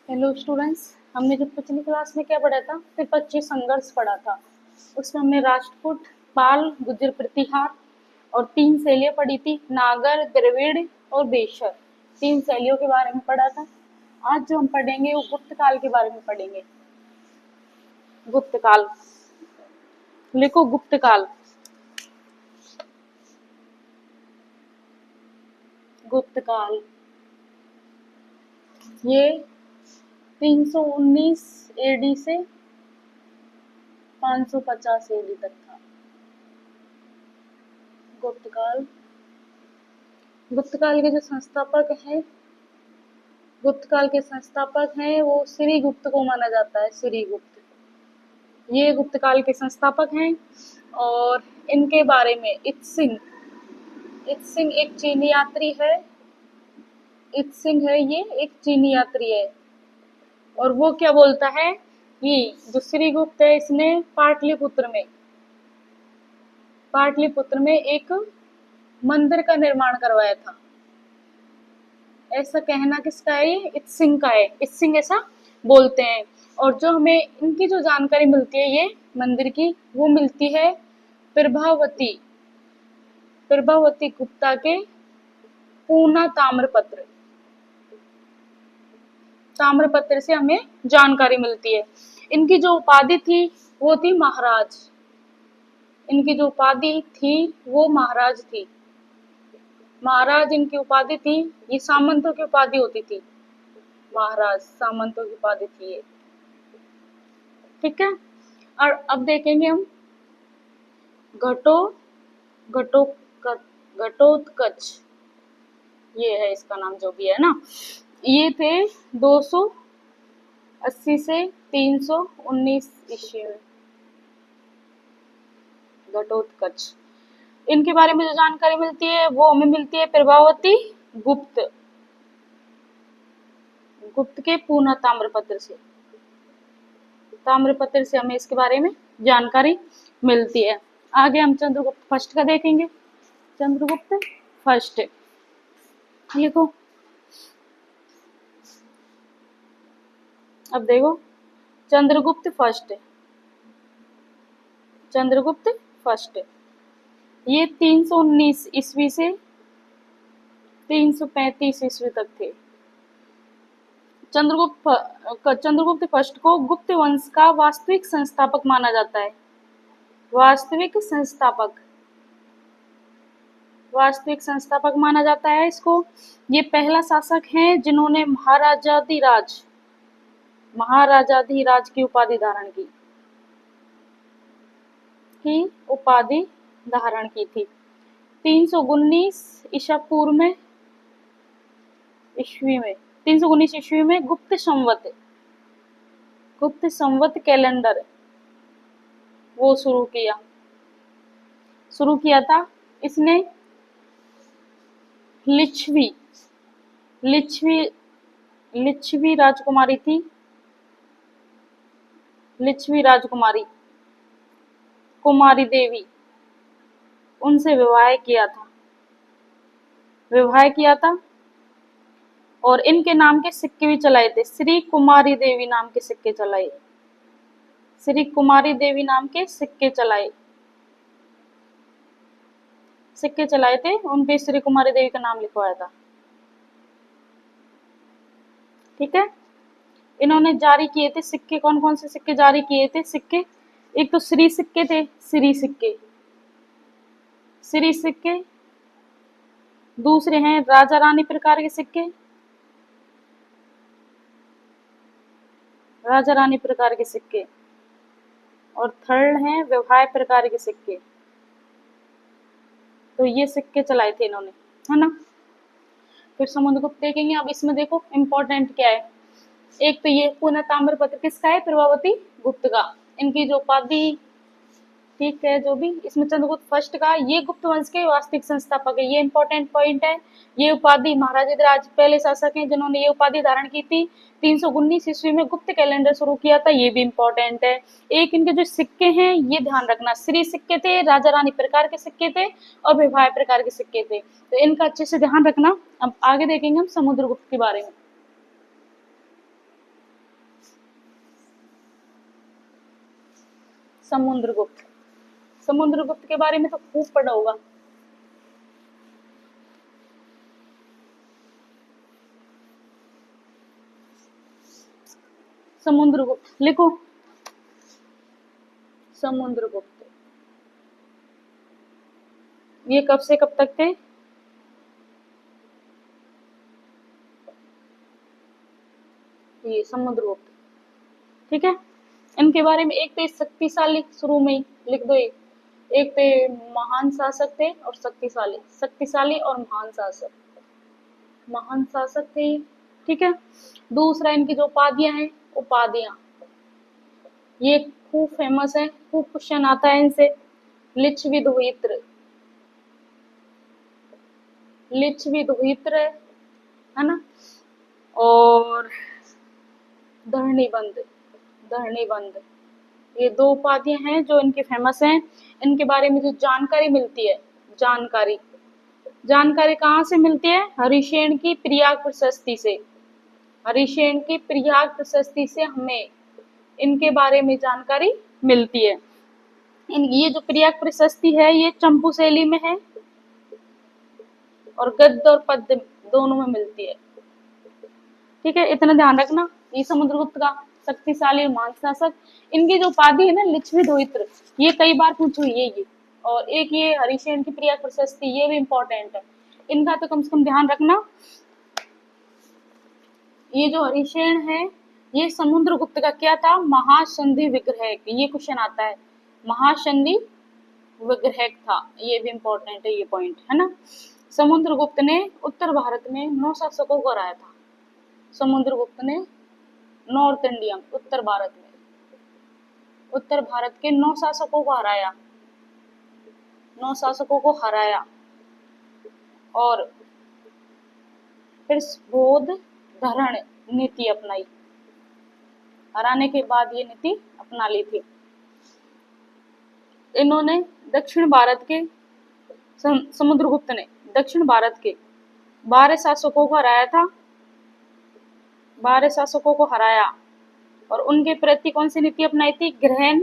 Hello students, हमने जब पिछली क्लास में क्या पढ़ा था, त्रिपक्षीय संघर्ष पढ़ा था। उसमें हमने राष्ट्रकूट, पाल, गुर्जर प्रतिहार और 3 शैलियाँ पढ़ी थी, नागर, द्रविड़ और बेशर। 3 शैलियों के बारे में पढ़ा था। आज जो हम पढ़ेंगे वो गुप्त काल के बारे में पढ़ेंगे। गुप्त काल, लिखो गुप्त काल। गुप्त काल ये 319 एडी से 550 एडी तक था। गुप्त काल, गुप्त काल के जो संस्थापक हैं, गुप्त काल के संस्थापक हैं वो श्री गुप्त को माना जाता है। श्री गुप्त ये गुप्त काल के संस्थापक हैं। और इनके बारे में इत्सिंग एक चीनी यात्री है। इत्सिंग है, ये एक चीनी यात्री है। और वो क्या बोलता है कि जो श्री गुप्त है इसने पाटलिपुत्र में एक मंदिर का निर्माण करवाया था। ऐसा कहना किसका है? ये इत्सिंग का है। इत्सिंग ऐसा बोलते हैं। और जो हमें इनकी जो जानकारी मिलती है ये मंदिर की, वो मिलती है प्रभावती गुप्ता के पूना ताम्रपत्र से हमें जानकारी मिलती है। इनकी जो उपाधि थी वो थी महाराज। इनकी जो उपाधि थी वो महाराज थी। महाराज इनकी उपाधि थी। ये सामंतों की उपाधि होती थी। महाराज सामंतों की उपाधि थी ये। ठीक है। और अब देखेंगे हम घटोत्कच, ये है इसका नाम जो भी है ना। ये थे 280 से 319 ईस्वी में। घटोत्कच, इनके बारे में जो जानकारी मिलती है वो हमें मिलती है प्रभावती गुप्त के पूना ताम्रपत्र से हमें इसके बारे में जानकारी मिलती है। आगे हम चंद्रगुप्त फर्स्ट का देखेंगे। चंद्रगुप्त फर्स्ट लिखो। अब देखो चंद्रगुप्त फर्स्ट ये 319 ईस्वी से 335 ईस्वी तक थे। चंद्रगुप्त फर्स्ट को गुप्त वंश का वास्तविक संस्थापक माना जाता है। वास्तविक संस्थापक माना जाता है इसको। ये पहला शासक है जिन्होंने महाराजाधिराज की उपाधि धारण की थी। 319 ईस्वी में गुप्त संवत कैलेंडर वो शुरू किया था इसने। लिच्छवी राजकुमारी थी। कुमारी देवी, उनसे विवाह किया था और इनके नाम के सिक्के भी चलाए थे। श्री कुमारी देवी नाम के सिक्के चलाए थे। उनपे श्री कुमारी देवी का नाम लिखवाया था। ठीक है। इन्होंने जारी किए थे सिक्के। कौन कौन से सिक्के जारी किए थे? सिक्के एक तो श्री सिक्के थे। श्री सिक्के दूसरे हैं राजा रानी प्रकार के सिक्के, और थर्ड हैं व्यवहार प्रकार के सिक्के। तो ये सिक्के चलाए थे इन्होंने, है ना। फिर समुद्रगुप्त देखेंगे। अब इसमें देखो इम्पोर्टेंट क्या है। एक तो ये पूना ताम्रपत्र किसका है? प्रभावती गुप्त का। इनकी जो उपाधि, ठीक है, जो भी इसमें चंद्रगुप्त फर्स्ट का, ये गुप्त वंश के वास्तविक संस्थापक है। ये इंपॉर्टेंट पॉइंट है। ये उपाधि महाराजाधिराज पहले शासक हैं जिन्होंने ये उपाधि धारण की थी। 319 ईस्वी में गुप्त कैलेंडर शुरू किया था। ये भी इंपॉर्टेंट है। एक इनके जो सिक्के हैं ये ध्यान रखना, श्री सिक्के थे, राजा रानी प्रकार के सिक्के थे और विवाह प्रकार के सिक्के थे। तो इनका अच्छे से ध्यान रखना। अब आगे देखेंगे हम समुद्रगुप्त के बारे में। समुद्रगुप्त। समुद्रगुप्त के बारे में तो खूब पढ़ा होगा। समुद्रगुप्त लिखो, समुद्रगुप्त। ये कब से कब तक थे? ये समुद्रगुप्त, ठीक है। इनके बारे में एक तो शक्तिशाली, शुरू में ही लिख दो। एक तो महान शासक थे और शक्तिशाली, शक्तिशाली और महान शासक, महान शासक थे, ठीक है। दूसरा इनकी जो उपाधियां हैं, उपाधियां ये खूब फेमस है, खूब क्वेश्चन आता है इनसे। लिच्छविद्वित्र, लिच्छविद्वित्र है ना, और धरणीबंध, धरणीबंध, ये दो उपाधियां हैं जो इनके फेमस हैं। इनके बारे में जो जानकारी मिलती है, जानकारी, जानकारी कहाँ से मिलती है? हरिशेन की प्रयाग प्रशस्ति से। हरिशेन की प्रयाग प्रशस्ति से हमें इनके बारे में जानकारी मिलती है। ये जो प्रयाग प्रशस्ति है ये चंपू शैली में है और गद्य और पद्य दोनों में मिलती है, ठीक है। इतना ध्यान रखना। ये समुद्रगुप्त का शक्तिशाली महान शासक। इनकी जो उपाधि है ना लिच्छविद्वित्र, ये कई बार पूछी हुई है ये। और एक ये हरिशेन की प्रयाग प्रशस्ति, ये भी इंपॉर्टेंट है, इनका तो कम से कम ध्यान रखना। ये जो हरिशेन है ये समुद्रगुप्त का क्या था? महासंधि विग्रह। ये क्वेश्चन आता है, महासंधि विग्रह था, ये भी इंपॉर्टेंट है, ये पॉइंट है ना। समुद्रगुप्त ने उत्तर भारत में 9 शासकों को हराया था। समुद्रगुप्त ने नॉर्थ इंडिया में, उत्तर भारत में, उत्तर भारत के 9 शासकों को हराया, 9 शासकों को हराया। और फिर बौद्ध धरण नीति अपनाई। हराने के बाद ये नीति अपना ली थी। इन्होंने दक्षिण भारत के, समुद्रगुप्त ने दक्षिण भारत के 12 शासकों को हराया था, 12 शासकों को हराया। और उनके प्रति कौन सी नीति अपनाई थी? ग्रहण,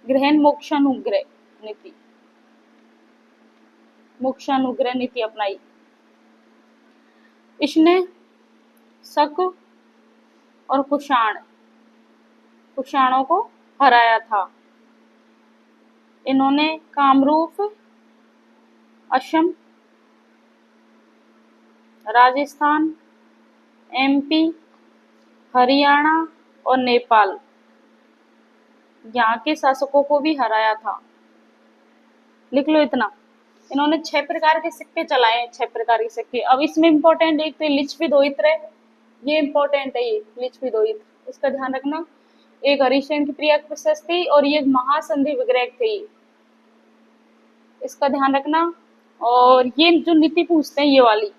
ग्रहण मोक्षानुग्रह नीति, मोक्षानुग्रह नीति अपनाई। इसने शक और कुषाण, कुषाणों को हराया था। इन्होंने कामरूप, असम, राजस्थान, एमपी, हरियाणा और नेपाल, यहाँ के शासकों को भी हराया था। लिख लो इतना। इन्होंने 6 प्रकार के सिक्के चलाए, 6 प्रकार के सिक्के। अब इसमें इंपॉर्टेंट एक तो लिच्छविद्वित्र है, ये इंपॉर्टेंट है, ये लिच्छविद्वित्र, इसका ध्यान रखना। एक हरिशेन की प्रयाग प्रशस्ति और ये महासंधि विग्रह थे, इसका ध्यान रखना। और ये जो नीति पूछते हैं ये वाली,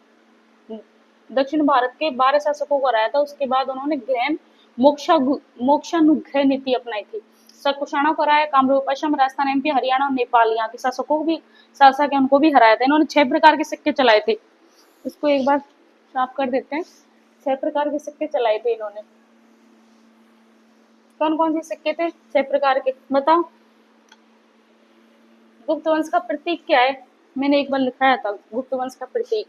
दक्षिण भारत के 12 शासकों को हराया था, उसके बाद उन्होंने ग्रहण मोक्षानुग्रह नीति अपनाई थी। कुषाणों को हराया, कामरूप, असम, राजस्थान, एमपी, हरियाणा और नेपाल, यहाँ के शासकों को भी, शासक है उनको भी हराया था। इन्होंने 6 प्रकार के सिक्के चलाए थे। इसको एक बार साफ कर देते हैं। 6 प्रकार के सिक्के चलाए थे इन्होंने। कौन कौन से सिक्के थे 6 प्रकार के, बताओ। गुप्त वंश का प्रतीक क्या है? मैंने एक बार लिखाया था गुप्त वंश का प्रतीक।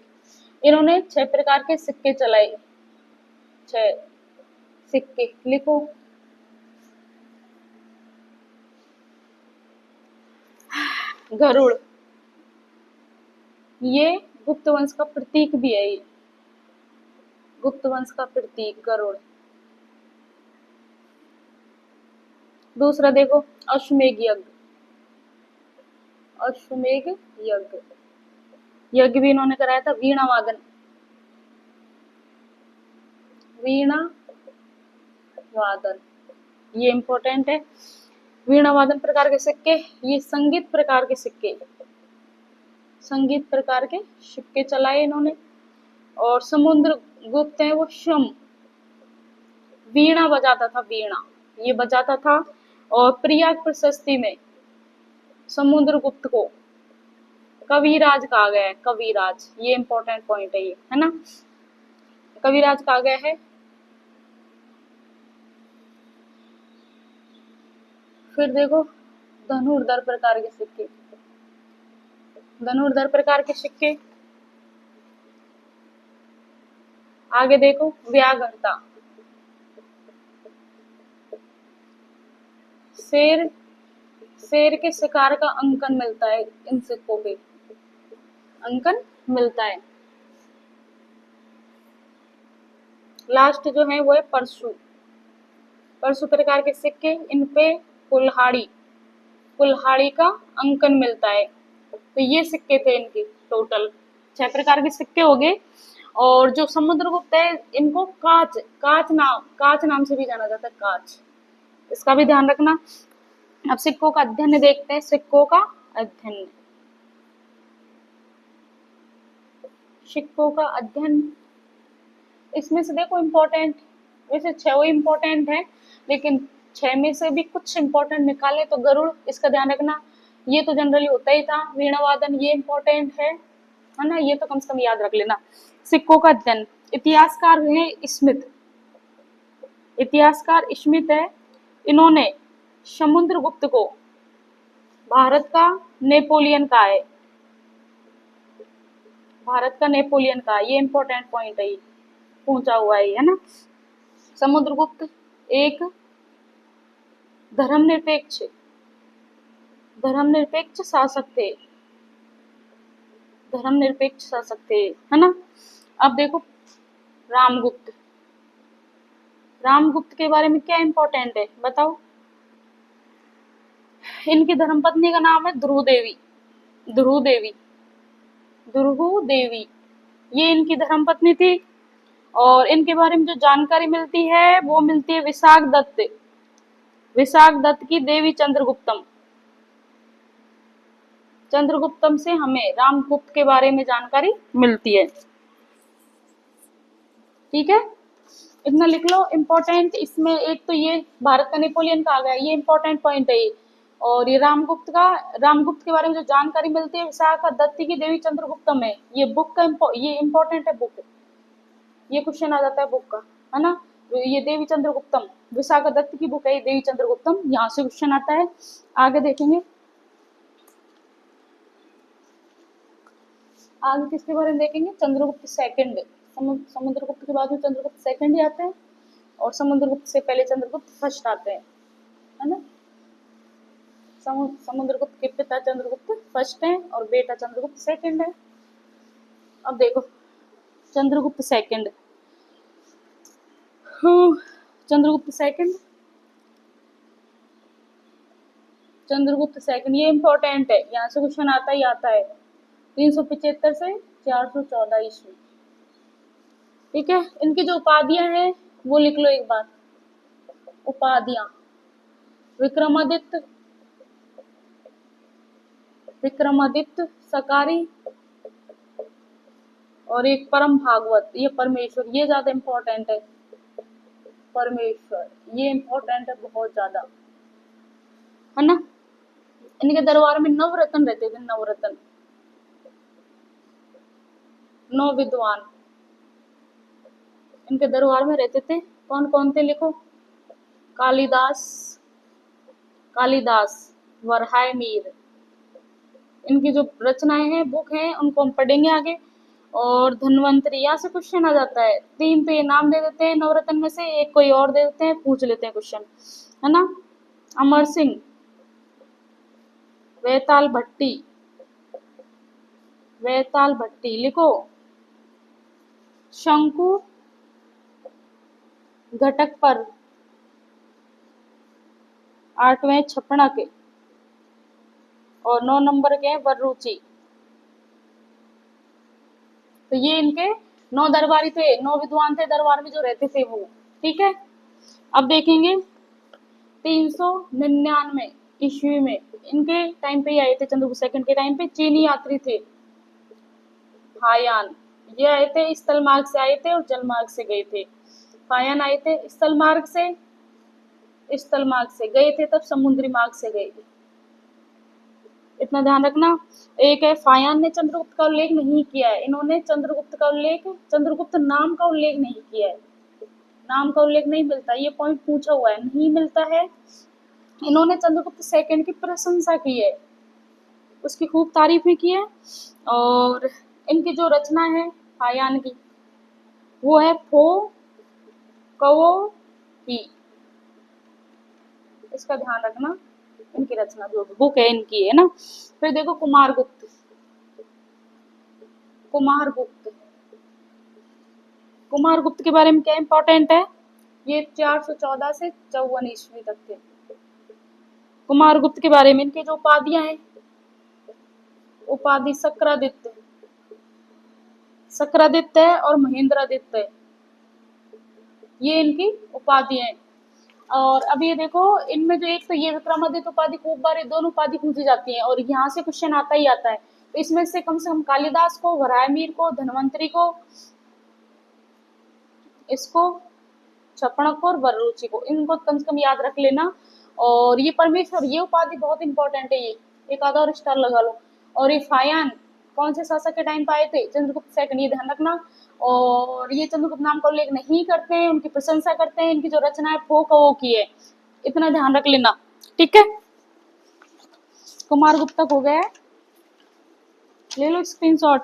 इन्होंने 6 प्रकार के सिक्के चलाए, 6 सिक्के लिखो। गरुड़, ये गुप्त वंश का प्रतीक भी है, ये गुप्त वंश का प्रतीक गरुड़। दूसरा देखो अश्वमेघ यज्ञ, अश्वमेघ यज्ञ, यज्ञ भी इन्होंने कराया था। वीणा वादन, वीणा वादन, ये इंपॉर्टेंट है। वीणा वादन प्रकार के सिक्के, ये संगीत प्रकार के सिक्के, संगीत प्रकार के सिक्के चलाए इन्होंने। और समुद्रगुप्त है वो शम, वीणा बजाता था, वीणा ये बजाता था। और प्रयाग प्रशस्ति में समुद्रगुप्त को कविराज कहा गया है, कविराज, ये इंपॉर्टेंट पॉइंट है, ये है ना, कविराज कहा गया है। फिर देखो धनुर्धर प्रकार के सिक्के, धनुर्धर प्रकार के सिक्के। आगे देखो व्याघ्रता, शेर, शेर के शिकार का अंकन मिलता है इन सिक्कों पे, अंकन मिलता है। लास्ट जो है वो है परशु, परशु प्रकार के सिक्के, इन पे कुल्हाड़ी, कुल्हाड़ी का अंकन मिलता है। तो ये सिक्के थे इनके, टोटल 6 प्रकार के सिक्के हो गए। और जो समुद्रगुप्त है इनको काच नाम से भी जाना जाता है, काच, इसका भी ध्यान रखना। अब सिक्कों का अध्ययन देखते हैं, सिक्कों का अध्ययन, सिक्कों का अध्ययन। इसमें से देखो इम्पोर्टेंट, वैसे 6 इम्पोर्टेंट है, लेकिन 6 में से भी कुछ इम्पोर्टेंट निकाले तो गरुड़, इसका ध्यान रखना। ये तो जनरली होता ही था, वीणा वादन ये इम्पोर्टेंट है ना, ये तो कम से कम याद रख लेना। सिक्कों का अध्ययन, इतिहासकार है स्मिथ, इतिहासकार स्मिथ है, इन्होंने समुद्रगुप्त को भारत का नेपोलियन कहा है, भारत का नेपोलियन कहा, ये इंपॉर्टेंट पॉइंट है, ये पूछा हुआ है ना। समुद्रगुप्त एक धर्मनिरपेक्ष, धर्मनिरपेक्ष शासक थे, धर्मनिरपेक्ष शासक थे, है ना। अब देखो रामगुप्त, रामगुप्त के बारे में क्या इंपॉर्टेंट है बताओ। इनकी धर्मपत्नी का नाम है ध्रुव देवी, ध्रुव देवी, ध्रुव देवी, ये इनकी धर्मपत्नी थी। और इनके बारे में जो जानकारी मिलती है वो मिलती है विशाख दत्त, विशाख दत्त की देवी चंद्रगुप्तम, चंद्रगुप्तम से हमें रामगुप्त के बारे में जानकारी मिलती है। ठीक है, इतना लिख लो इम्पोर्टेंट। इसमें एक तो ये भारत का नेपोलियन कहा गया, ये इंपॉर्टेंट पॉइंट है ये। और ये रामगुप्त का, रामगुप्त के बारे में जो जानकारी मिलती है विशाखा दत्त की देवी चंद्रगुप्तम है, ये बुक का ये इंपॉर्टेंट है बुक, ये क्वेश्चन आ जाता है बुक का, है ना। ये देवी चंद्रगुप्तम विशाखा दत्त की बुक है, ये देवी चंद्रगुप्तम, यहाँ से क्वेश्चन आता है। आगे देखेंगे, आगे किसके बारे में देखेंगे, चंद्रगुप्त सेकंड, समुद्रगुप्त के बाद में चंद्रगुप्त सेकंड ही आते हैं, और समुद्रगुप्त से पहले चंद्रगुप्त फर्स्ट आते हैं, है ना। समुद्रगुप्त के पिता चंद्रगुप्त फर्स्ट है और बेटा चंद्रगुप्त सेकंड है। अब देखो Chandragupta second, Chandragupta second, Chandragupta second ये इंपॉर्टेंट है, यहाँ से क्वेश्चन आता ही आता है। 375 से 414 ईस्वी। ठीक है, इनकी जो उपाधियां हैं वो लिख लो एक बार, उपाधियां, विक्रमादित्य, विक्रमादित्य सकारी, और एक परम भागवत, ये परमेश्वर, ये ज्यादा इंपॉर्टेंट है, परमेश्वर ये इंपॉर्टेंट है बहुत ज्यादा, है ना। इनके दरबार में नवरत्न रहते थे, नवरत्न, 9 विद्वान इनके दरबार में रहते थे। कौन कौन थे लिखो, कालिदास, कालिदास, वरहाय मीर, इनकी जो रचनाएं हैं बुक हैं उनको हम पढ़ेंगे आगे। और धन्वंतरी, यहाँ से क्वेश्चन आ जाता है, 3 तो ये नाम दे देते हैं नवरत्न में से, एक कोई और दे देते हैं, पूछ लेते हैं क्वेश्चन, है ना। अमर सिंह, वेताल भट्टी, वेताल भट्टी लिखो, शंकु घटक पर 8वें छपना के, और 9 नंबर के वरुचि। तो ये इनके 9 दरबारी थे, 9 विद्वान थे दरबार में जो रहते थे वो। ठीक है, अब देखेंगे 399 ईस्वी में, इनके टाइम पे ही आए थे, चंद्रगुप्त सेकंड के टाइम पे चीनी यात्री थे फायान, ये आए थे स्थल मार्ग से आए थे और जल मार्ग से गए थे। फायान आए थे स्थल मार्ग से, स्थल मार्ग से गए थे तब समुद्री मार्ग से गए थे, इतना ध्यान रखना। एक है फायान ने चंद्रगुप्त का उल्लेख नहीं किया है, इन्होंने चंद्रगुप्त का उल्लेख, चंद्रगुप्त नाम का उल्लेख नहीं किया है, नाम का उल्लेख नहीं मिलता, ये पॉइंट पूछा हुआ है, नहीं मिलता है। इन्होंने चंद्रगुप्त सेकंड की प्रशंसा की है, उसकी खूब तारीफें की है। और इनकी जो रचना है फायान की, वो है फो कवो की, इसका ध्यान रखना। इनकी रचना जो बुक है इनकी है ना। फिर देखो कुमारगुप्त, कुमारगुप्त कुमारगुप्त के बारे में क्या इंपॉर्टेंट है, ये 414 से 54 ईस्वी तक थे। कुमारगुप्त के बारे में इनकी जो उपाधियां हैं, उपाधि सक्रादित्य, सक्रादित्य और महेंद्रादित्य, ये इनकी उपाधि है। और अब ये देखो, इनमें जो एक तो ये विक्रमादित्य उपाधि खूब बार, ये दोनों उपाधि पूछी जाती है और यहाँ से क्वेश्चन आता ही आता है। तो इसमें से कम कालिदास को, वराहमीर को, धन्वंतरी को, इसको, छपणक और वररुचि को, इनको कम से कम याद रख लेना। और ये परमेश्वर, ये उपाधि बहुत इंपॉर्टेंट है, ये एक आधा और स्टार लगा लो। और ये फायान कौन से शासक के टाइम पे आए थे, चंद्रगुप्त सेकंड, ये ध्यान रखना। और ये चंद्रगुप्त नाम का उल्लेख नहीं करते हैं, उनकी प्रशंसा करते हैं, इनकी जो रचना है वो कवो की है, इतना ध्यान रख लेना, ठीक है। कुमारगुप्त तक हो गया है, ले लो स्क्रीनशॉट।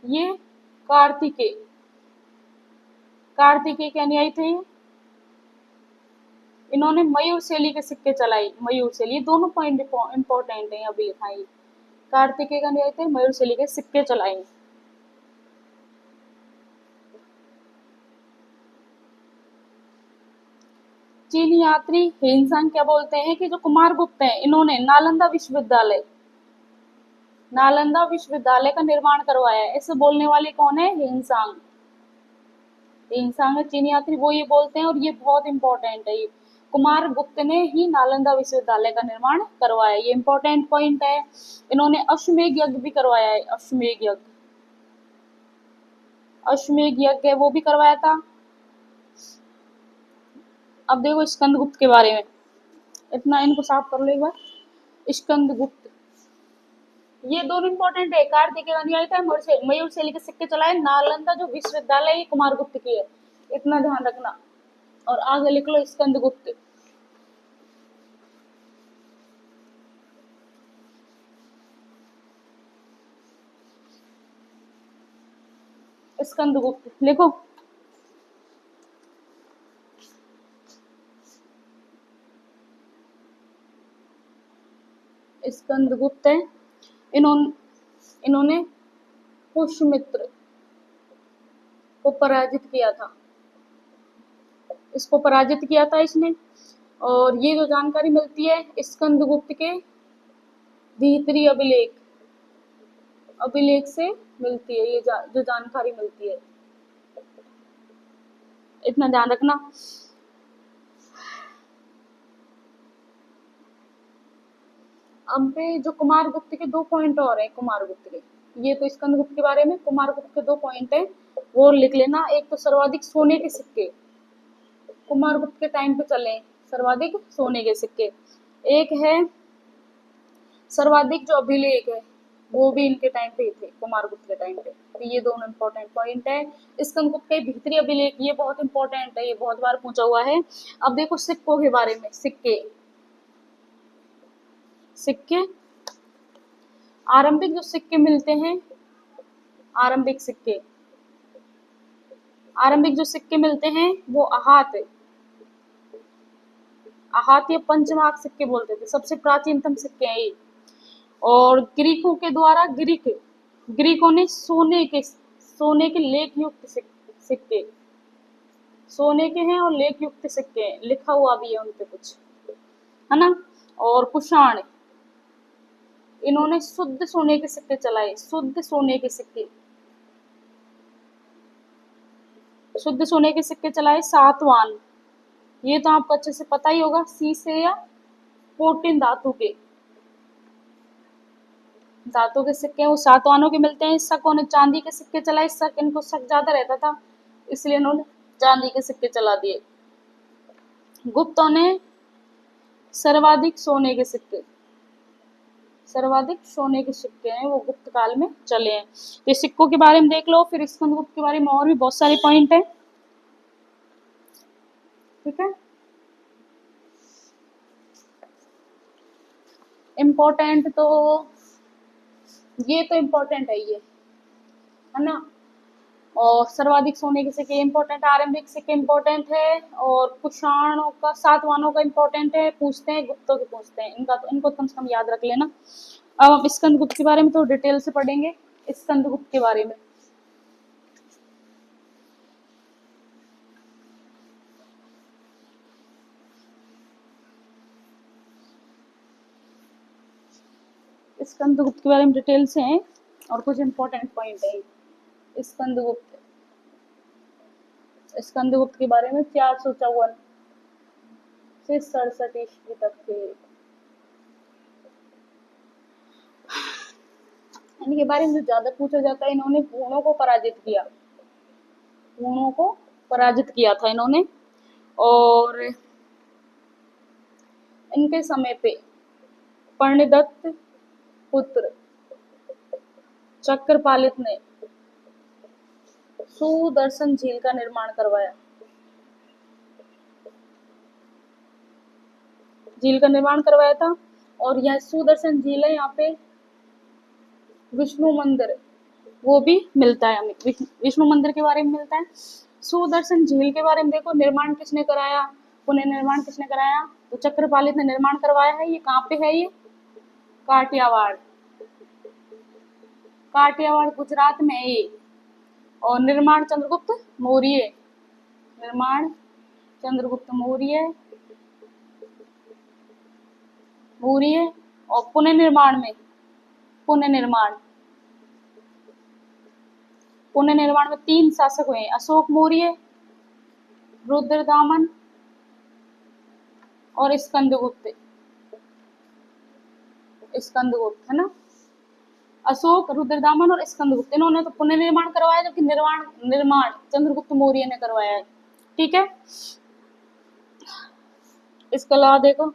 ये कार्तिकेय, कार्तिकेय के अनुयायी थे, इन्होंने मयूर शैली के सिक्के चलाए, मयूर शैली, दोनों पॉइंट इंपॉर्टेंट है, अभी लिखा है। कार्तिकेय का अनुयायी थे, मयूर शैली के सिक्के चलाए। चीनी यात्री हेनसांग क्या बोलते हैं कि जो कुमारगुप्त हैं, इन्होंने नालंदा विश्वविद्यालय का निर्माण करवाया है। ऐसे बोलने वाले कौन है, हेनसांग, हेनसांग चीनी यात्री, वो ये बोलते हैं। और ये बहुत इंपॉर्टेंट है, ये कुमारगुप्त ने ही नालंदा विश्वविद्यालय का निर्माण करवाया, ये इंपॉर्टेंट पॉइंट है। इन्होंने अश्वमेध यज्ञ भी करवाया है, अश्वमेध यज्ञ, अश्वमेध यज्ञ है वो भी करवाया था। अब देखो स्कंदगुप्त के बारे में, इतना इनको साफ कर लो एक बार। स्कंदगुप्त, ये दोनों इंपॉर्टेंट है, कार्तिकेय अनुयायी था, मयूर शैली के सिक्के चलाए, नालंदा जो विश्वविद्यालय है कुमारगुप्त की है, इतना ध्यान रखना। और आगे लिख लो स्कंदगुप्त। स्कंदगुप्त लिखो। स्कंदगुप्त है, इन्होंने पुष्यमित्र को पराजित किया था, इसको पराजित किया था इसने। और ये जो जानकारी मिलती है स्कंदगुप्त के भीतरी अभिलेख, अभिलेख से मिलती है, ये जो जानकारी मिलती है, इतना ध्यान रखना। अब जो कुमारगुप्त के दो पॉइंट और है, कुमारगुप्त के, ये तो स्कंदगुप्त के बारे में, कुमारगुप्त के दो पॉइंट है वो लिख लेना। एक तो सर्वाधिक सोने के सिक्के, कुमारगुप्त के टाइम पे चले सर्वाधिक सोने के सिक्के। एक है सर्वाधिक जो अभिलेख है, वो भी इनके टाइम पे ही थे, कुमारगुप्त के टाइम पे। तो ये दोनों इंपॉर्टेंट पॉइंट है। स्कंदगुप्त के भीतरी अभिलेख, ये बहुत इंपॉर्टेंट है, ये बहुत बार पूछा हुआ है। अब देखो सिक्कों के बारे में, सिक्के, सिक्के आरंभिक जो सिक्के मिलते हैं, आरंभिक सिक्के, आरंभिक जो सिक्के मिलते हैं वो आहत, आहत या पंचमार्क सिक्के बोलते थे, सबसे प्राचीनतम सिक्के हैं ये। और ग्रीकों के द्वारा, ग्रीकों ने सोने के लेख युक्त सिक्के, सोने के हैं और लेख युक्त सिक्के हैं, लिखा हुआ भी है उन पे कुछ, है ना। और कुषाण, इन्होंने शुद्ध सोने के सिक्के चलाए, शुद्ध सोने के सिक्के, शुद्ध सोने के सिक्के चलाए। सातवान, ये तो आपको अच्छे से पता ही होगा, शीशे या पोटिन धातु के सिक्के वो सातवानों के मिलते हैं। शकों ने चांदी के सिक्के चलाए, शक, इनको शक ज्यादा रहता था इसलिए इन्होंने चांदी के सिक्के चला दिए। गुप्तों ने सर्वाधिक सोने के सिक्के, सर्वाधिक सोने के सिक्के हैं वो गुप्त काल में चले हैं। तो सिक्कों के बारे में देख लो, फिर स्कंदगुप्त के बारे में और भी बहुत सारे पॉइंट है। ठीक है। इम्पोर्टेंट तो ये तो इम्पोर्टेंट है ना। और सर्वाधिक सोने के सिक्के इम्पोर्टेंट, आरंभिक सिक्के इम्पोर्टेंट है, और कुषाणों का, सातवाहनों का इम्पोर्टेंट है, पूछते हैं गुप्तों के पूछते हैं, इनका तो इनको कम से कम याद रख लेना। अब हम स्कंदगुप्त के बारे में तो डिटेल से पढ़ेंगे। स्कंदगुप्त के बारे में स्कंदगुप्त के बारे में डिटेल से हैं और कुछ इम्पोर्टेंट पॉइंट है। स्कंदगुप्त के बारे में 454 से 67 ईस्वी तक थे। इनके बारे में जो ज्यादा पूछा जाता है, इन्होंने पूर्णों को पराजित किया, पूर्णों को पराजित किया था इन्होंने। और इनके समय पे पर्णदत्त पुत्र चक्रपालित ने सुदर्शन झील का निर्माण करवाया। झील का निर्माण करवाया था। और यह सुदर्शन झील है, यहाँ पे विष्णु मंदिर वो भी मिलता है हमें, विष्णु मंदिर के बारे में मिलता है। सुदर्शन झील के बारे में देखो, निर्माण किसने कराया, पुनः निर्माण किसने कराया, तो चक्रपालित ने निर्माण करवाया है। ये कहाँ पे है, ये काठियावाड़, काठियावाड़ गुजरात में है ये। और निर्माण चंद्रगुप्त मौर्य, निर्माण चंद्रगुप्त मौर्य मौर्य। और पुनः निर्माण में, पुनः निर्माण में 3 शासक हुए, अशोक मौर्य, रुद्रदामन और स्कंदगुप्त। स्कंदगुप्त है ना, अशोक, रुद्रदामन और स्कंदगुप्त, इन्होंने तो पुनः निर्माण करवाया, जबकि निर्माण चंद्रगुप्त मौर्य ने करवाया है। ठीक है। इसके अलावा देखो,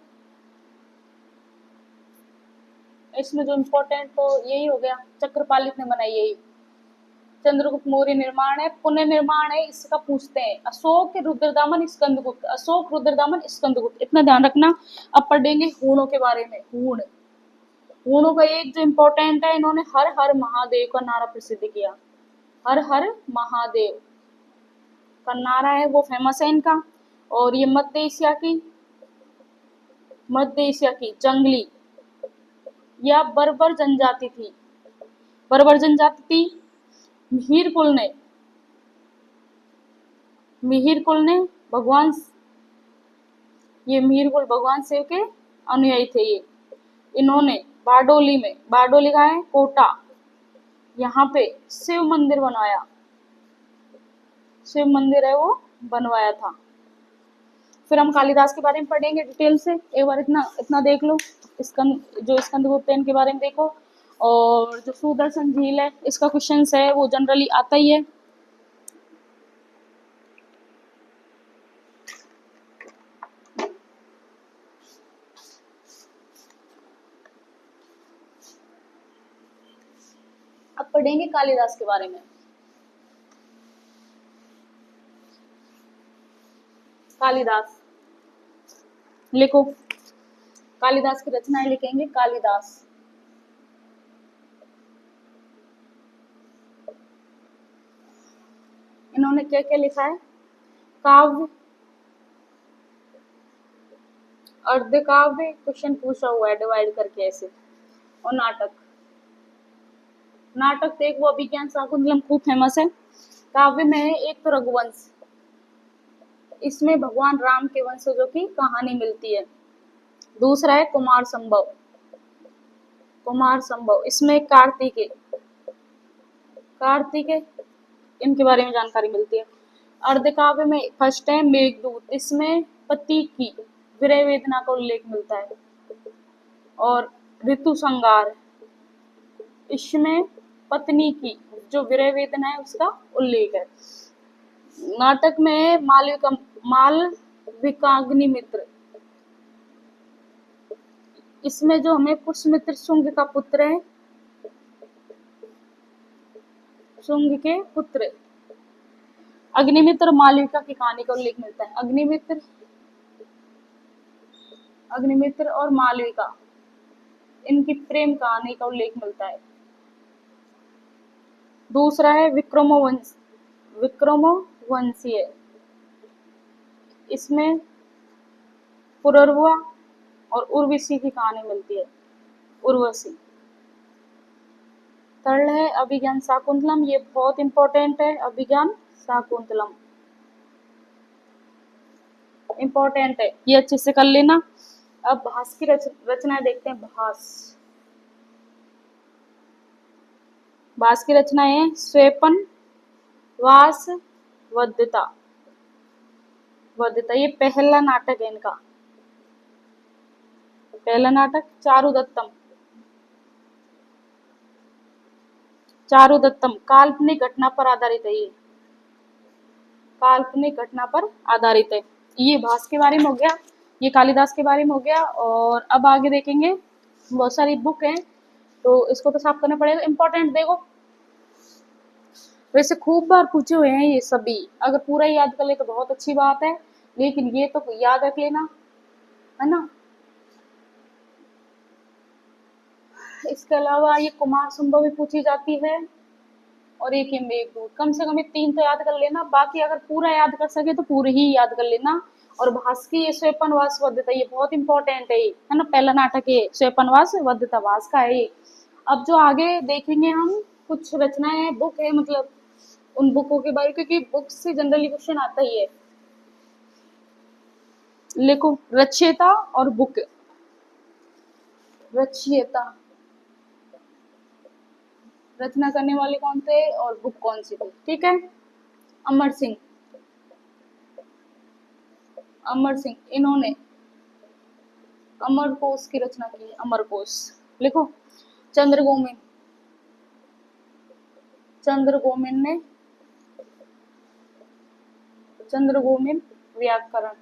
इसमें जो इम्पोर्टेंट तो यही हो गया, चक्रपालित ने बनाई यही। चंद्रगुप्त मौर्य निर्माण है, पुनः निर्माण है, इसका पूछते हैं। अशोक, रुद्रदामन, स्कंदगुप्त, अशोक, रुद्रदामन, स्कंदगुप्त, इतना ध्यान रखना। अब पढ़ेंगे हूणों के बारे में। हूणों का एक जो इम्पोर्टेंट है, इन्होंने हर हर महादेव का नारा प्रसिद्ध किया। हर हर महादेव का नारा है वो फेमस है इनका। और ये मध्य एशिया की जंगली या बर्बर जनजाति थी, बर्बर जनजाति थी। मिहिर कुल ने भगवान, ये मिहिर कुल भगवान शिव के अनुयायी थे ये। इन्होंने बारडोली का है कोटा, यहाँ पे शिव मंदिर बनवाया, शिव मंदिर है वो बनवाया था। फिर हम कालिदास के बारे में पढ़ेंगे डिटेल से। एक बार इतना देख लो, स्कंदगुप्त के बारे में देखो। और जो सुदर्शन झील है, इसका क्वेश्चन है वो जनरली आता ही है। अब पढ़ेंगे कालिदास के बारे में। कालिदास लिखो, कालिदास की रचनाएं लिखेंगे। कालिदास इन्होंने क्या क्या लिखा है, काव्य, अर्ध काव्य, क्वेश्चन पूछा हुआ है डिवाइड करके ऐसे, और नाटक तो एक वो अभिज्ञान शाकुंतलम खूब फेमस है। काव्य में है एक तो रघुवंश, इसमें भगवान राम के वंशजों की कहानी मिलती है। दूसरा है कुमार संभव, इसमें कार्तिकेय इनके बारे में जानकारी मिलती है। अर्ध काव्य में फर्स्ट है मेघदूत, इसमें पति की विरह वेदना का उल्लेख मिलता है। और ऋतु संगार, इसमें पत्नी की जो विरह वेदना है उसका उल्लेख है। नाटक में मालविकाग्निमित्र, इसमें जो हमें पुष्यमित्र शुंग का पुत्र है, शुंग के पुत्र अग्निमित्र और मालविका की कहानी का उल्लेख मिलता है। अग्निमित्र अग्निमित्र और मालविका, इनकी प्रेम कहानी का उल्लेख मिलता है। दूसरा है विक्रमोवंशीय, इसमें पुरर्वा और उर्वशी की कहानी मिलती है, उर्वशी। थर्ड है अभिज्ञान शाकुंतलम, ये बहुत इंपॉर्टेंट है, अभिज्ञान शाकुंतलम इंपॉर्टेंट है, ये अच्छे से कर लेना। अब भास की रचनाएं देखते हैं। भास की रचनाएं हैं स्वेपन, वास, वध्यता। ये पहला नाटक है इनका, पहला नाटक। चारुदत्तम काल्पनिक घटना पर आधारित है, ये काल्पनिक घटना पर आधारित है। ये भास के बारे में हो गया, ये कालिदास के बारे में हो गया। और अब आगे देखेंगे, बहुत सारी बुक है तो इसको तो साफ करना पड़ेगा। इंपॉर्टेंट देखो, वैसे खूब बार पूछे हुए हैं ये सभी, अगर पूरा याद कर ले तो बहुत अच्छी बात है, लेकिन ये तो याद रख लेना, है ना। इसके अलावा ये कुमार संभव भी पूछी जाती है, और एक ये मेघदूत। कम से कम ये 3 तो याद कर लेना, बाकी अगर पूरा याद कर सके तो पूरे ही याद कर लेना। और भास की ये स्वेपनवास वध्यता, ये बहुत इंपॉर्टेंट है ना, पहला नाटक है स्वेपनवास वध्यता, भास का है ये। अब जो आगे देखेंगे हम, कुछ रचनाएं बुक है, मतलब उन बुकों के बारे में, क्योंकि बुक से जनरली क्वेश्चन आता ही है। लिखो रचयिता और बुक। रचयिता, रचना करने वाले कौन थे और बुक कौन सी थी, ठीक है। अमर सिंह, इन्होंने अमरकोश की रचना की है, अमरकोश। लिखो चंद्रगोमिन, ने चंद्रगोमिन व्याकरण,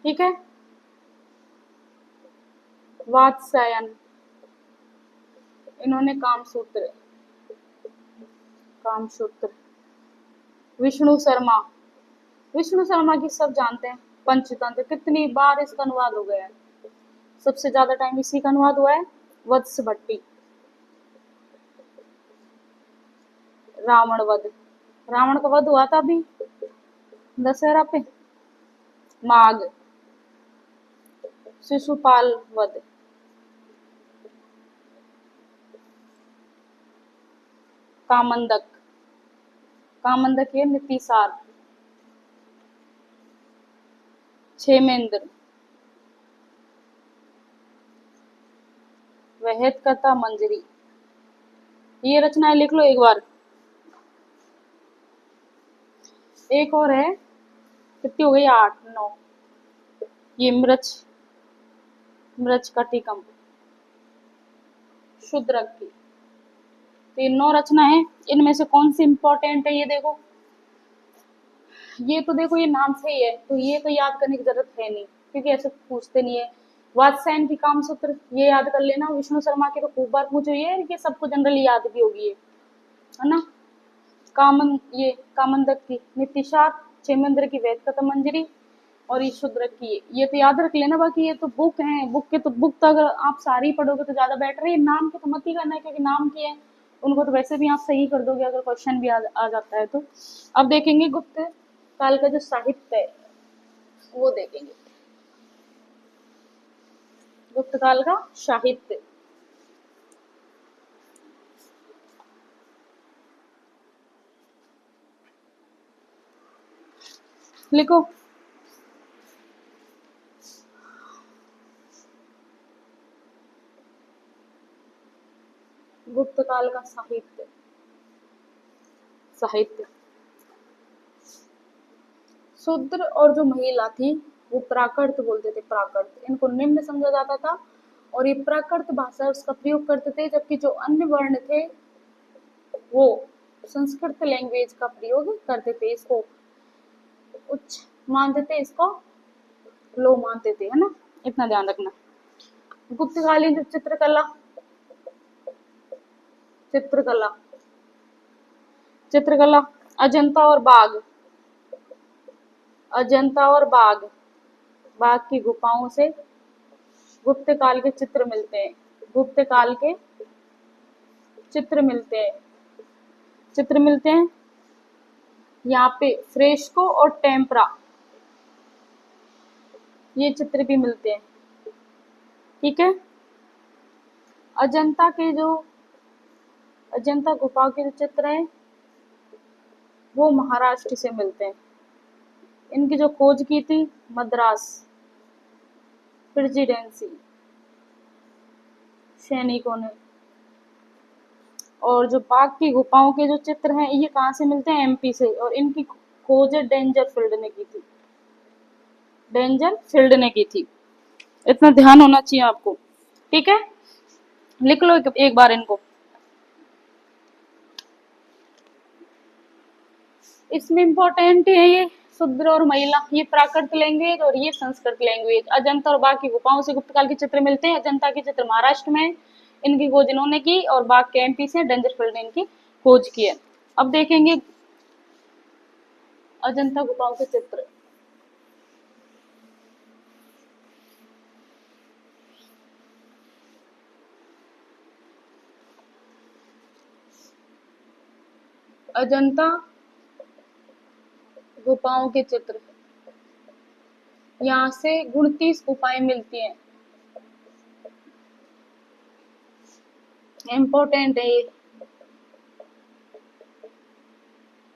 ठीक है। वात्स्यायन, इन्होंने कामसूत्र, विष्णु शर्मा, की सब जानते हैं, पंचतंत्र, कितनी बार इसका अनुवाद हो गया है, सबसे ज्यादा टाइम इसी का अनुवाद हुआ है। वत्स भट्टी, रावण वध, रावण का वध हुआ था अभी दशहरा पे। माघ, शिशुपाल वध। कामंदक, ये नीतिसार। क्षेमेंद्र, वहत कथा मंजरी। ये रचनाएं लिख लो एक बार। एक और है, कितनी हो गई, 8 9। ये मृच कटिकम, शूद्रक की। तीनों रचना है, इनमें से कौन सी इंपॉर्टेंट है ये देखो। ये तो देखो, ये नाम से ही है तो ये तो याद करने की जरूरत है नहीं, क्योंकि ऐसे पूछते नहीं है। वात्स्यायन की कामसूत्र, ये याद कर लेना। विष्णु शर्मा की तो खूब बार पूछी हुई है, ये सबको जनरली याद भी होगी, है ना। कामंदक की नीतिशार, क्षेमेंद्र की वेद कथा मंजरी, और ये शूद्रक की, ये तो याद रख लेना। बाकी ये तो बुक है, बुक तो अगर आप सारी पढ़ोगे तो ज्यादा बेटर है। नाम के तो मत ही करना है, क्योंकि नाम की है उनको तो वैसे भी आप सही कर दोगे अगर क्वेश्चन भी आ जाता है तो। अब देखेंगे गुप्त काल का जो साहित्य है वो देखेंगे, गुप्त काल का साहित्य। लिखो गुप्त काल का साहित्य। शूद्र और जो महिला थी वो प्राकृत बोलते थे, इनको निम्न समझा जाता था, और ये प्राकृत भाषा उसका प्रयोग करते थे, जबकि जो अन्य वर्ण थे वो संस्कृत लैंग्वेज का प्रयोग करते थे, इसको उच्च मानते थे, इसको लो मानते थे, है ना, इतना ध्यान रखना। गुप्तकालीन चित्रकला, अजंता और बाघ, अजंता और बाघ, बाघ की गुफाओं से गुप्त काल के चित्र मिलते हैं। गुप्त काल के चित्र मिलते हैं, चित्र मिलते हैं यहाँ पे फ्रेस्को और टेम्परा, ये चित्र भी मिलते हैं। ठीक है। अजंता के जो अजंता गुफाओं के जो चित्र हैं वो महाराष्ट्र से मिलते हैं। इनकी जो खोज की थी मद्रास प्रेसिडेंसी सैनिकों ने। और जो बाघ की गुफाओं के जो चित्र हैं ये कहाँ से मिलते हैं? एमपी से। और इनकी खोज डेंजरफील्ड ने की थी, डेंजरफील्ड ने की थी। इतना ध्यान होना चाहिए आपको। ठीक है, लिख लो एक बार इनको। इसमें इंपॉर्टेंट है ये शूद्र और महिला, ये प्राकृत लैंग्वेज और ये संस्कृत लैंग्वेज। अजंता और बाघ की गुफाओं से गुप्त काल के चित्र मिलते हैं। अजंता के चित्र महाराष्ट्र में, इनकी खोज इन्होंने की, और बाघ के एमपी से डेंजरफील्ड ने इनकी खोज की है। अब देखेंगे अजंता गुफाओं के चित्र। अजंता गुफाओं के चित्र, यहाँ से 29 गुफाएं मिलती हैं। इम्पोर्टेंट है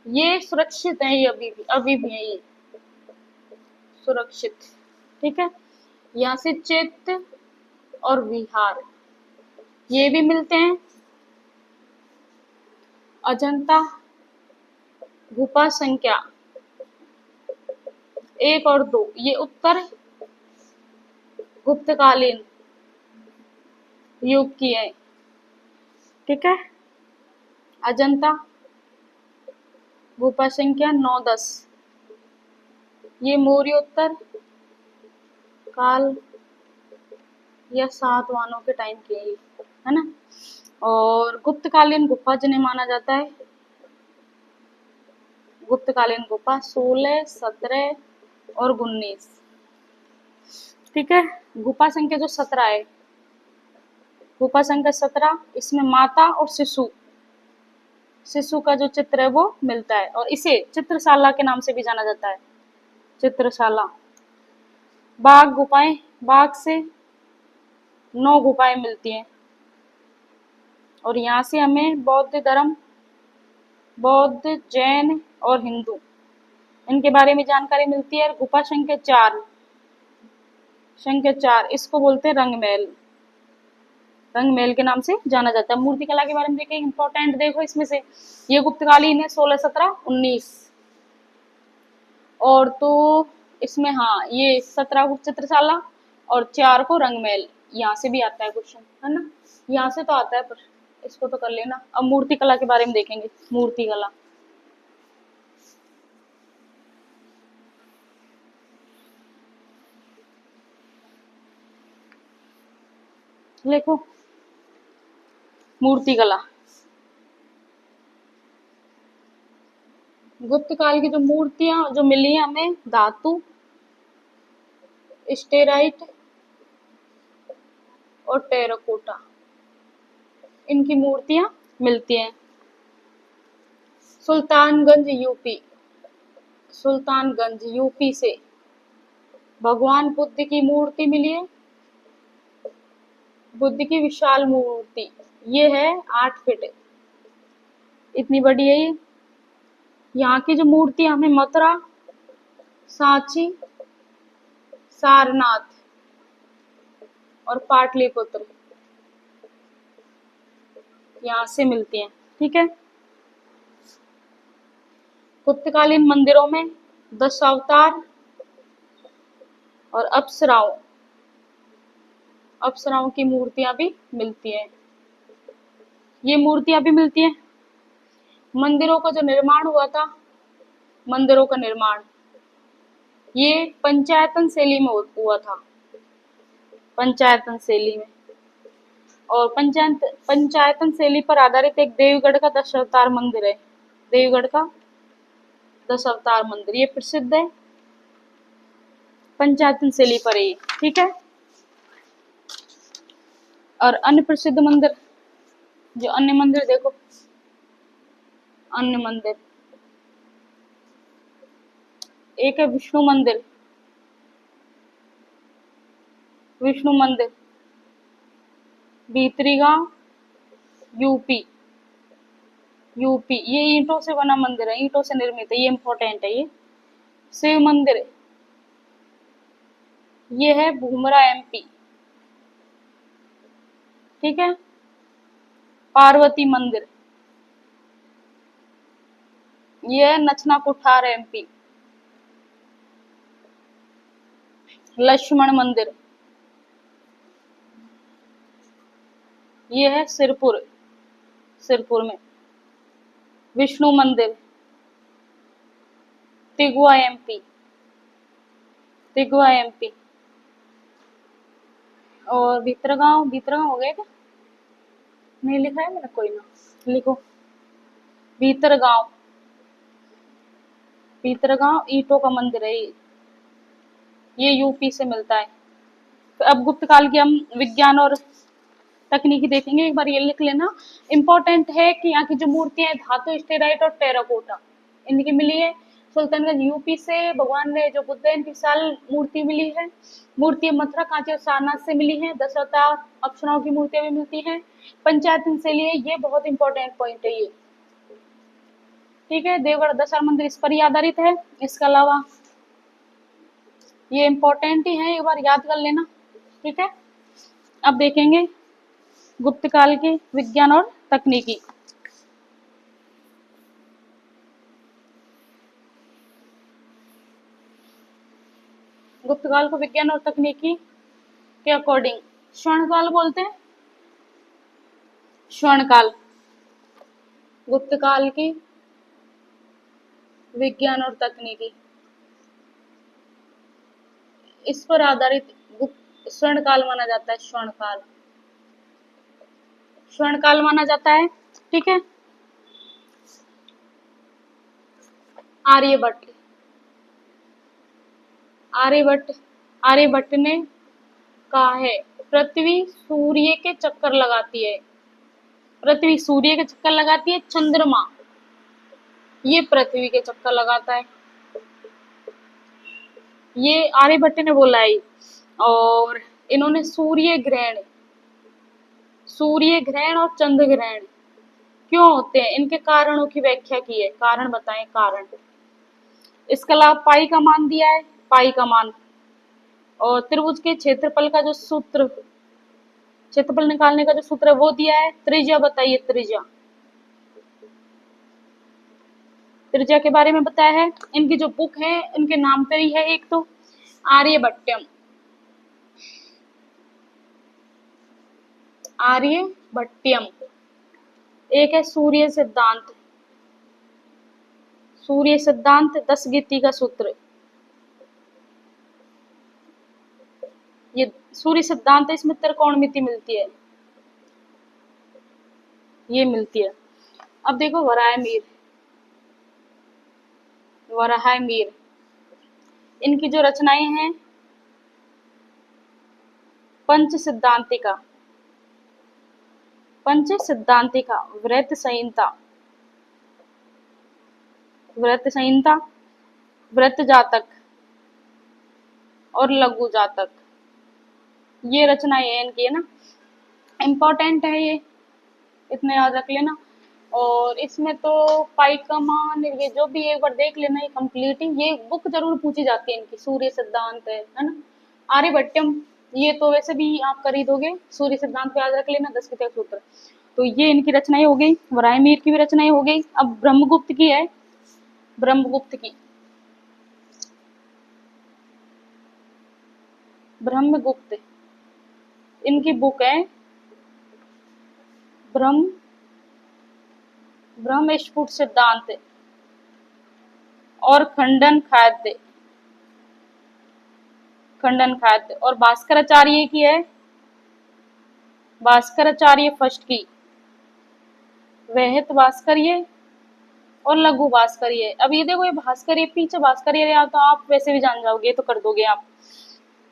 ये सुरक्षित है, ये अभी भी है ये सुरक्षित। ठीक है। यहाँ से चैत्य और विहार ये भी मिलते हैं। अजंता गुफा संख्या 1 और 2 ये उत्तर गुप्तकालीन युग की है। ठीक है। अजंता गुफा संख्या 9-10 ये मौर्योत्तर काल या सातवाहनों के टाइम की है ना। और गुप्तकालीन गुफा जिन्हें माना जाता है, गुप्तकालीन गुफा 16, 17 और 19। ठीक है। गुफा संख्या जो 17 है, गुफा संख्या 17 इसमें माता और शिशु का जो चित्र है वो मिलता है, और इसे चित्रशाला के नाम से भी जाना जाता है, चित्रशाला। बाघ गुफाएं, बाघ से 9 गुफाएं मिलती हैं, और यहाँ से हमें बौद्ध धर्म, बौद्ध, जैन और हिंदू इनके बारे में जानकारी मिलती है। गुफा संख्या 4 इसको बोलते हैं रंगमहल, रंगमहल के नाम से जाना जाता है। मूर्ति कला के बारे में देखें, इंपॉर्टेंट देखो इसमें से, ये गुप्तकालीन है 16, 17, 19। और तो इसमें हाँ ये 17 को चित्रशाला और 4 को रंगमहल, यहाँ से भी आता है क्वेश्चन है ना, यहाँ से तो आता है, पर इसको तो कर लेना। अब मूर्ति कला के बारे में देखेंगे। मूर्ति कला देखो, मूर्ति कला गुप्त काल की जो मूर्तियां जो मिली है हमें, धातु, स्टेराइट और टेराकोटा, इनकी मूर्तियां मिलती हैं। सुल्तानगंज यूपी से भगवान बुद्ध की मूर्ति मिली है, बुद्ध की विशाल मूर्ति, ये है 8 फीट, इतनी बड़ी है ये। यहाँ की जो मूर्ति हमें मथुरा, सांची, सारनाथ और पाटलिपुत्र यहाँ से मिलती हैं। ठीक है। गुप्तकालीन मंदिरों में 10 अवतार और अप्सराओं की मूर्तियां भी मिलती हैं, ये मूर्तियां भी मिलती हैं। मंदिरों का जो निर्माण हुआ था, मंदिरों का निर्माण ये पंचायतन शैली में हुआ था, पंचायतन शैली में। और पंचायतन शैली पर आधारित एक देवगढ़ का 10 अवतार मंदिर है, देवगढ़ का 10 अवतार मंदिर, ये प्रसिद्ध है। पंचायतन शैली पर है ये, ठीक है। और अन्य प्रसिद्ध मंदिर, जो अन्य मंदिर देखो, अन्य मंदिर, एक है विष्णु मंदिर, विष्णु मंदिर भीतरी गांव यूपी, यूपी, ये ईंटों से बना मंदिर है, ईंटों से निर्मित है, ये इंपॉर्टेंट है ये। शिव मंदिर, ये है भूमरा एमपी, ठीक है। पार्वती मंदिर, ये है नचना कुठार एमपी। लक्ष्मण मंदिर, ये है सिरपुर, सिरपुर में। विष्णु मंदिर तिगुआ एमपी, तिगुआ एमपी। और भीतरगांव, भीतरगांव हो गया क्या, नहीं लिखा है मैंने, कोई ना लिखो। भीतरगांव, भीतरगांव ईंटों का मंदिर है ये यूपी से मिलता है। तो अब गुप्त काल की हम विज्ञान और तकनीकी देखेंगे, एक बार ये लिख लेना। इंपॉर्टेंट है कि यहाँ की जो मूर्तियां हैं धातु, स्टेराइट और टेराकोटा इनकी मिली है। सुल्तानगंज यूपी से भगवान ने जो बुद्ध है इनकी विशाल मूर्ति मिली है। मूर्ति मथुरा, कांची और सारनाथ से मिली है। दशावतार अप्सराओं की मूर्तियां भी मिलती हैं। पंचायतन शैली है, ये बहुत इंपॉर्टेंट पॉइंट है ये, ठीक है। देवगढ़ दशहरा मंदिर इस पर ही आधारित है। इसके अलावा ये इंपॉर्टेंट ही है, एक बार याद कर लेना, ठीक है। अब देखेंगे गुप्त काल के विज्ञान और तकनीकी। गुप्त काल को विज्ञान और तकनीकी के अकॉर्डिंग स्वर्ण काल बोलते हैं, स्वर्ण काल। गुप्त काल की विज्ञान और तकनीकी, इस पर आधारित स्वर्ण काल माना जाता है, स्वर्ण काल, स्वर्ण काल माना जाता है, ठीक है। आर्यभट्ट, आर्यभट्ट, आर्यभट्ट ने कहा है पृथ्वी सूर्य के चक्कर लगाती है, पृथ्वी सूर्य के चक्कर लगाती है। चंद्रमा ये पृथ्वी के चक्कर लगाता है, ये आर्यभट्ट ने बोला है। और इन्होंने सूर्य ग्रहण, सूर्य ग्रहण और चंद्र ग्रहण क्यों होते हैं इनके कारणों की व्याख्या की है, कारण बताएं, कारण। इसके अलावा पाई का मान दिया है, पाई का मान। और त्रिभुज के क्षेत्रफल का जो सूत्र, क्षेत्रफल निकालने का जो सूत्र है वो दिया है। त्रिज्या बताइए, त्रिज्या, त्रिज्या के बारे में बताया है। इनकी जो बुक है उनके नाम पर ही है, एक तो आर्यभट्टम, आर्यभट्टयम, एक है सूर्य सिद्धांत, सूर्य सिद्धांत 10 गीति का सूत्र, ये सूर्य सिद्धांत है। इसमें त्रिकोणमिति मिलती है, ये मिलती है। अब देखो वराहमीर, वराहमीर, इनकी जो रचनाएं हैं पंच सिद्धांतिका, पंच सिद्धांतिका, व्रत संहिता, व्रत संहिता, व्रत जातक और लघु जातक, ये रचनाएं हैं इनकी, है ना। इम्पोर्टेंट है ये, इतना याद रख लेना। और इसमें तो पाई का मान ये जो भी एक बार देख लेना, ये कंप्लीट ही, ये बुक जरूर पूछी जाती है इनकी, सूर्य सिद्धांत है ना। आर्यभट्टम ये तो वैसे भी आप कर ही दोगे, सूर्य सिद्धांत पे याद रख लेना, 10 गीता सूत्र। तो ये इनकी रचनाएं हो गई, वराहमीर की भी रचनाएं हो गई। अब ब्रह्मगुप्त की है, ब्रह्मगुप्त की, ब्रह्मगुप्त, इनकी बुक है ब्रह्म स्फुट सिद्धांत और खंडन खाद्य, खंडन खाद्य। और भास्कराचार्य की है, भास्कराचार्य फर्स्ट की, वहत भास्कर्य और लघु भास्कर्य। अब ये देखो, ये भास्कर्य पीछे भास्कर्य, या तो आप वैसे भी जान जाओगे, तो कर दोगे आप।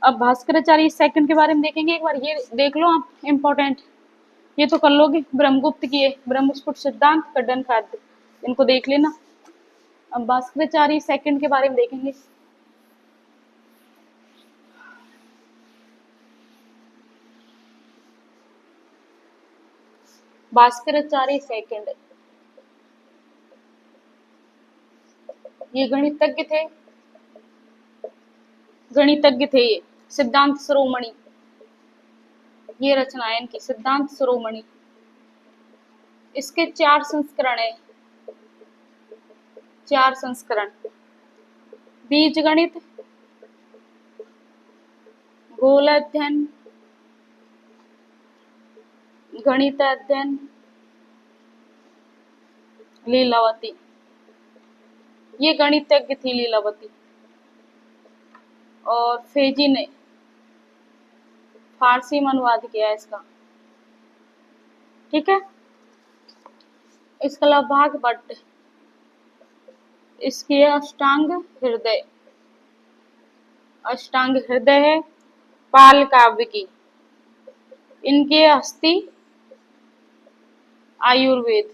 अब भास्कराचार्य सेकंड के बारे में देखेंगे, एक बार ये देख लो आप, इम्पोर्टेंट, ये तो कर लोगे, ब्रह्मगुप्त की है ब्रह्मस्फुट सिद्धांत कड्डन खाद्य, इनको देख लेना। अब भास्कराचार्य सेकंड के बारे में देखेंगे। भास्कराचार्य सेकंड, ये गणितज्ञ थे, गणितज्ञ थे ये, सिद्धांत शिरोमणि, ये रचना है इनकी सिद्धांत शिरोमणि। इसके 4 संस्करण है, 4 संस्करण, बीज गणित, गोल अध्ययन, गणित अध्ययन, लीलावती, ये गणितज्ञ थी लीलावती। और फेजी ने फारसी में अनुवाद किया है इसका, ठीक है। इसका अलावा भागभट्ट, इसकी अष्टांग हृदय, अष्टांग हृदय है पाल काव्य की। इनके हस्ती आयुर्वेद,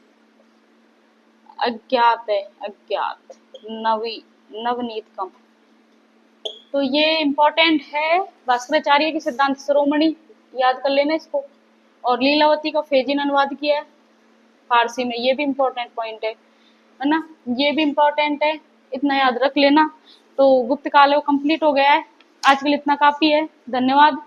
अज्ञात है, अज्ञात, नवनीतकम। तो ये इम्पोर्टेंट है, भास्कराचार्य की सिद्धांत शिरोमणि, याद कर लेना इसको। और लीलावती का फेजी ने अनुवाद किया है फारसी में, ये भी इम्पोर्टेंट पॉइंट है ना, ये भी इम्पोर्टेंट है, इतना याद रख लेना। तो गुप्त काल कंप्लीट हो गया है, आज के लिए इतना काफी है, धन्यवाद।